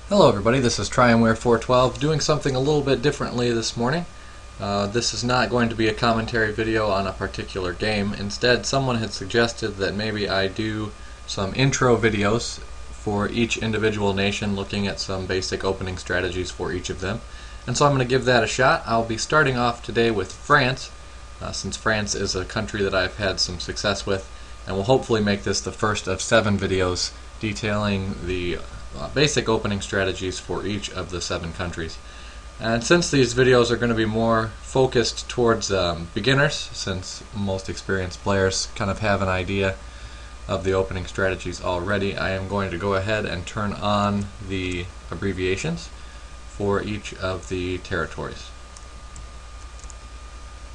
Hello everybody, this is Triumware412 doing something a little bit differently this morning. This is not going to be a commentary video on a particular game. Instead, someone had suggested that maybe I do some intro videos for each individual nation, looking at some basic opening strategies for each of them. And so I'm going to give that a shot. I'll be starting off today with France, since France is a country that I've had some success with, and will hopefully make this the first of 7 videos detailing the basic opening strategies for each of the 7 countries. And since these videos are going to be more focused towards beginners, since most experienced players kind of have an idea of the opening strategies already, I am going to go ahead and turn on the abbreviations for each of the territories.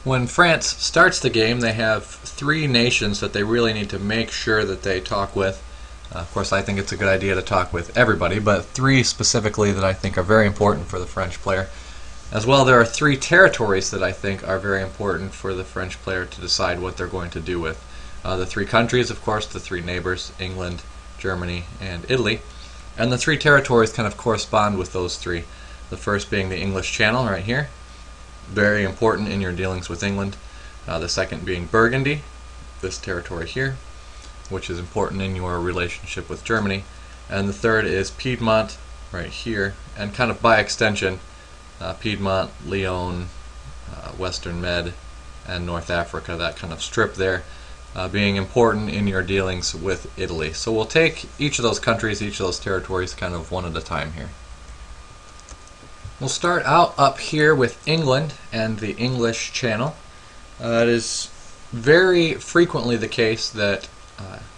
When France starts the game, they have 3 nations that they really need to make sure that they talk with. Of course, I think it's a good idea to talk with everybody, but 3 specifically that I think are very important for the French player. As well, there are 3 territories that I think are very important for the French player to decide what they're going to do with. The 3 countries, of course, the 3 neighbors, England, Germany, and Italy. And the 3 territories kind of correspond with those 3. The first being the English Channel right here, very important in your dealings with England. The second being Burgundy, this territory here, which is important in your relationship with Germany. And the third is Piedmont, right here, and kind of by extension, Piedmont, Lyon, Western Med, and North Africa, that kind of strip there, being important in your dealings with Italy. So we'll take each of those countries, each of those territories, kind of one at a time here. We'll start out up here with England and the English Channel. It is very frequently the case that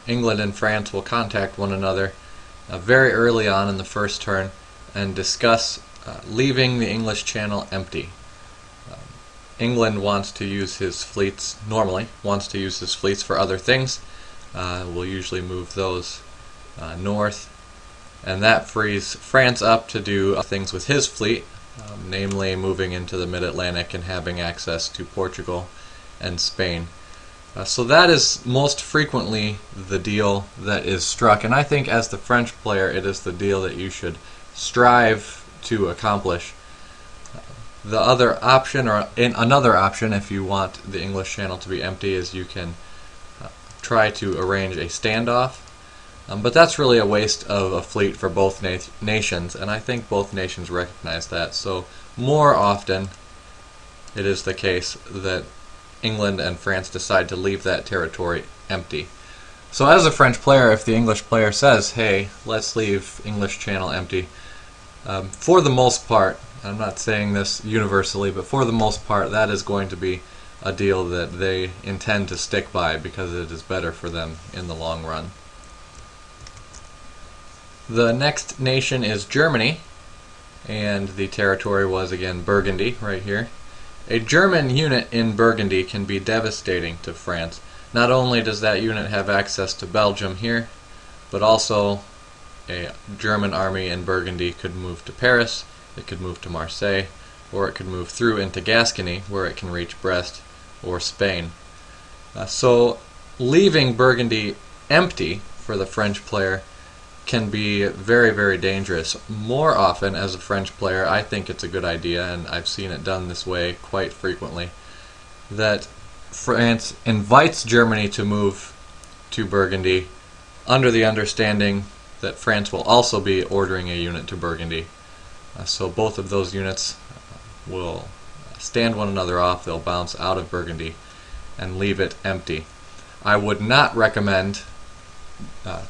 England and France will contact one another very early on in the first turn and discuss leaving the English Channel empty. England wants to use his fleets, normally wants to use his fleets for other things. We'll usually move those north, and that frees France up to do things with his fleet, namely moving into the mid-Atlantic and having access to Portugal and Spain. So that is most frequently the deal that is struck, and I think as the French player it is the deal that you should strive to accomplish. The other option, or another option if you want the English Channel to be empty, is you can try to arrange a standoff, but that's really a waste of a fleet for both nations, and I think both nations recognize that. So more often it is the case that England and France decide to leave that territory empty. So as a French player, if the English player says, hey, let's leave English Channel empty, for the most part, I'm not saying this universally, but for the most part that is going to be a deal that they intend to stick by because it is better for them in the long run. The next nation is Germany, and the territory was again Burgundy right here. A German unit in Burgundy can be devastating to France. Not only does that unit have access to Belgium here, but also a German army in Burgundy could move to Paris, it could move to Marseille, or it could move through into Gascony, where it can reach Brest or Spain. So leaving Burgundy empty for the French player can be very, very dangerous. More often, as a French player, I think it's a good idea, and I've seen it done this way quite frequently, that France invites Germany to move to Burgundy under the understanding that France will also be ordering a unit to Burgundy. So both of those units will stand one another off, they'll bounce out of Burgundy and leave it empty. I would not recommend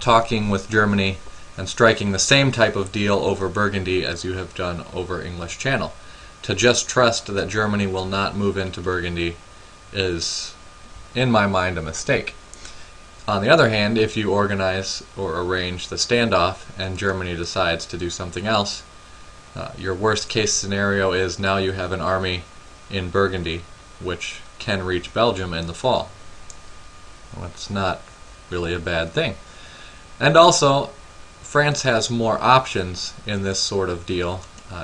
talking with Germany and striking the same type of deal over Burgundy as you have done over English Channel. To just trust that Germany will not move into Burgundy is, in my mind, a mistake. On the other hand, if you organize or arrange the standoff and Germany decides to do something else, your worst case scenario is now you have an army in Burgundy which can reach Belgium in the fall. Well, it's not really a bad thing. And also, France has more options in this sort of deal.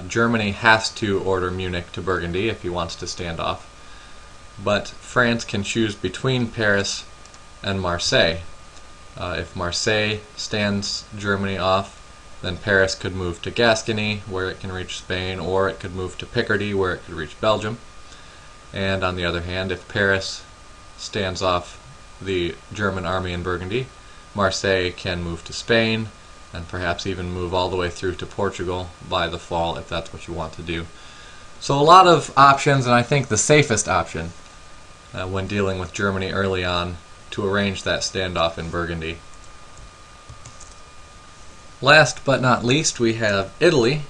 Germany has to order Munich to Burgundy if he wants to stand off, but France can choose between Paris and Marseille. If Marseille stands Germany off, then Paris could move to Gascony, where it can reach Spain, or it could move to Picardy, where it could reach Belgium. And on the other hand, if Paris stands off the German army in Burgundy, Marseille can move to Spain, and perhaps even move all the way through to Portugal by the fall, if that's what you want to do. So a lot of options, and I think the safest option when dealing with Germany early on to arrange that standoff in Burgundy. Last but not least, we have Italy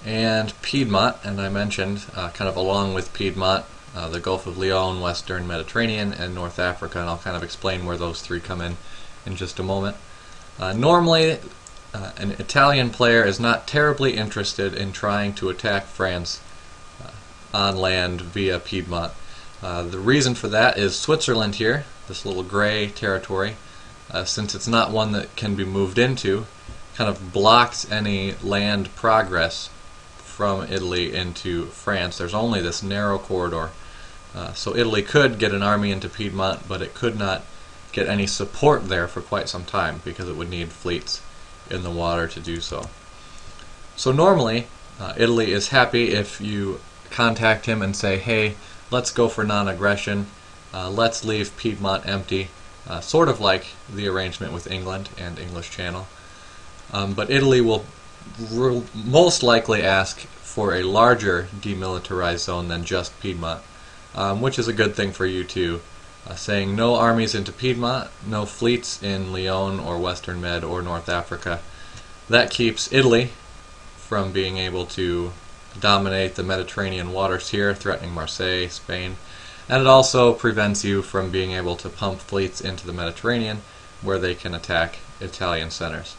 and Piedmont, and I mentioned kind of along with Piedmont, the Gulf of Lion, Western Mediterranean, and North Africa, and I'll kind of explain where those three come in just a moment. Normally, an Italian player is not terribly interested in trying to attack France on land via Piedmont. The reason for that is Switzerland here, this little gray territory, since it's not one that can be moved into, kind of blocks any land progress from Italy into France. There's only this narrow corridor. So Italy could get an army into Piedmont, but it could not get any support there for quite some time because it would need fleets in the water to do so. So normally, Italy is happy if you contact him and say, hey, let's go for non-aggression, let's leave Piedmont empty, sort of like the arrangement with England and English Channel. But Italy will most likely ask for a larger demilitarized zone than just Piedmont, which is a good thing for you too. Saying no armies into Piedmont, no fleets in Lyon or Western Med or North Africa. That keeps Italy from being able to dominate the Mediterranean waters here, threatening Marseille, Spain, and it also prevents you from being able to pump fleets into the Mediterranean where they can attack Italian centers.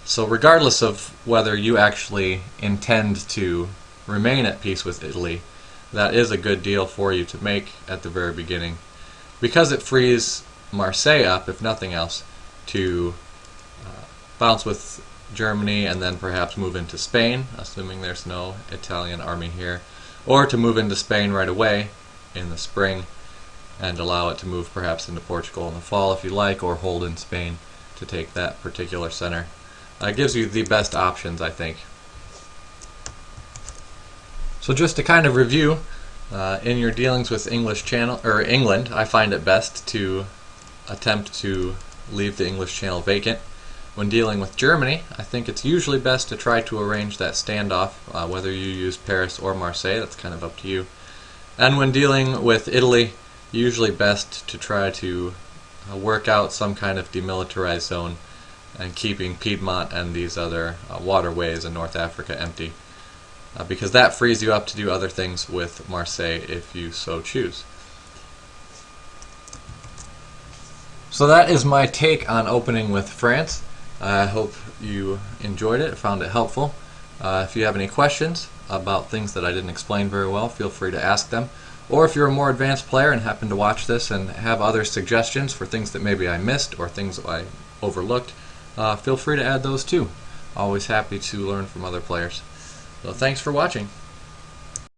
So regardless of whether you actually intend to remain at peace with Italy, that is a good deal for you to make at the very beginning, because it frees Marseille up, if nothing else, to bounce with Germany and then perhaps move into Spain, assuming there's no Italian army here, or to move into Spain right away in the spring and allow it to move perhaps into Portugal in the fall if you like, or hold in Spain to take that particular center. It gives you the best options, I think. So just to kind of review, in your dealings with English Channel or England, I find it best to attempt to leave the English Channel vacant. When dealing with Germany, I think it's usually best to try to arrange that standoff, whether you use Paris or Marseille, that's kind of up to you. And when dealing with Italy, usually best to try to work out some kind of demilitarized zone and keeping Piedmont and these other waterways in North Africa empty, because that frees you up to do other things with Marseille if you so choose. So that is my take on opening with France. I hope you enjoyed it, found it helpful. If you have any questions about things that I didn't explain very well, feel free to ask them. Or if you're a more advanced player and happen to watch this and have other suggestions for things that maybe I missed or things I overlooked, feel free to add those too. Always happy to learn from other players. So thanks for watching.